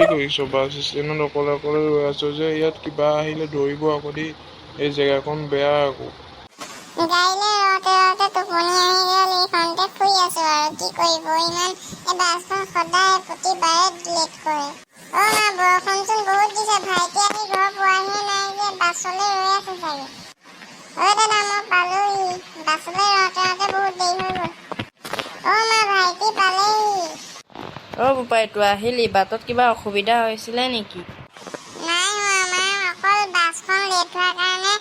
কৰিছ? বাছ ষ্টেণ্ডত অকলে অকলে ৰৈ আছ যে, ইয়াত কিবা আহিলে ধৰিব আকৌ দেই। এই জেগাকণ বেয়া আকৌ। গাড়ীলৈ ৰওঁতে ৰওঁতে টোপনি আহি গ'ল। এইখনতে শুই আছো আৰু কি কৰিব, ইমান এই বাছখন সদায় প্ৰতিবাৰে লেট কৰে। মা, বৰষুণচোন বহুত দিছে, ভাইটি আহি ঘৰ পোৱাহিয়ে নাই যে, বাছলৈ ৰৈ আছে চাগে। দাদা মই পালোহি, বাছলৈ ৰওঁতে ৰওঁতে বহুত দেৰি হৈ গ'ল। মা, ভাইটি পালেহি। বোপাই তই আহিলি, বাটত কিবা অসুবিধা হৈছিলে নেকি? নাই হোৱা মা, অকল বাছখন লেট হোৱাৰ কাৰণে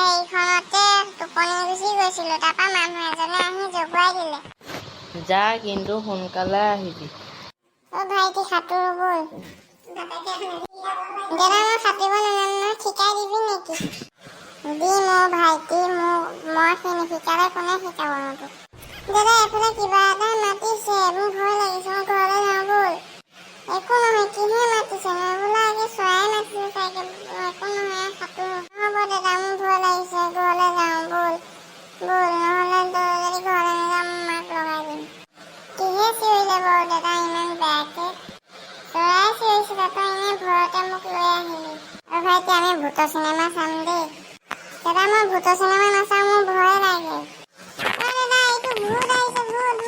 এইখনতে টোপনি গুচি গৈছিলো, তাৰপা মানুহ এজনে আহি জগুৱাই দিলে। যা কিন্তু সোনকালে আহিবি। ভাইটি সাঁতোৰ ব'ল। দাদা মই সাঁতুৰিব নাজানো নহয়, শিকাই দিবি নেকি? মোৰ ভাইটি মই নিশিকালে কোনে শিকাব তোক? দাদা এফালে কিবা এটা মাতিছে, মোৰ ভয় লাগিছে, মই ঘৰলৈ যাওঁ ব'ল। একো নহয়, কিহে মাতিছে? মই বোলা আগে চৰাই মাতিছে চাগে, একো নহয় সাঁতোৰ। হ'ব দাদা মোৰ ভয় লাগিছে, ঘৰলৈ যাওঁ ব'ল। নহ'লে তই যদি ঘৰলৈ নাযাওঁ মই মাক লগাই দিম। কিহে চিঞৰিলে বাৰু দাদা ইমান বেয়াকে? চৰাই চিঞৰিছিলে, তই এনেই ভয়তে মোক লৈ আহিলি। ভাইটি আমি ভূতৰ চিনেমা চাম দেই। দাদা মই ভূতৰ চিনেমা নাচাওঁ, মোৰ ভয় লাগে। দাদা এইটো ভূত আহিছে, ভূত।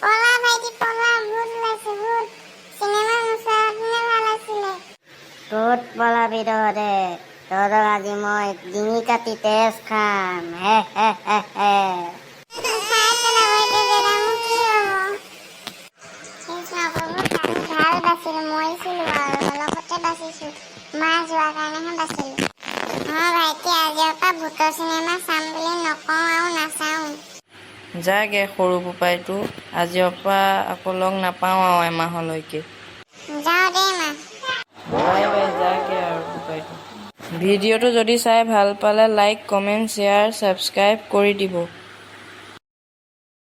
পলা ভাইটি পলা, ভূত ওলাইছে, ভূত। চিনেমা নোচোৱাহেঁতেনে ভাল আছিলে। ক'ত পলাবি তহঁতে? তহঁতক আজি মই ডিঙি কাটি তেজ খাম। হে। খাই পেলাব এতিয়া দাদা, মোৰ কি হ'ব? ভাল বাচিলো, মৰিছিলো আৰু অলপতে বাচিছো। মা যোৱাৰ কাৰণেহে বাচিলো। ভাইটি আজিৰ পৰা ভূতৰ চিনেমা চাম বুলি নকওঁ আৰু নাচাওঁ। যাগে সৰু বোপাইটো, আজিৰ পৰা আকৌ লগ নাপাওঁ আৰু এমাহলৈকে। যাওঁ দেই মা। বাই যাগে আৰু বোপাইটো। ভিডিঅ'টো যদি চাই ভাল পালে লাইক, কমেণ্ট, শ্বেয়াৰ, ছাবস্ক্ৰাইব কৰি দিব।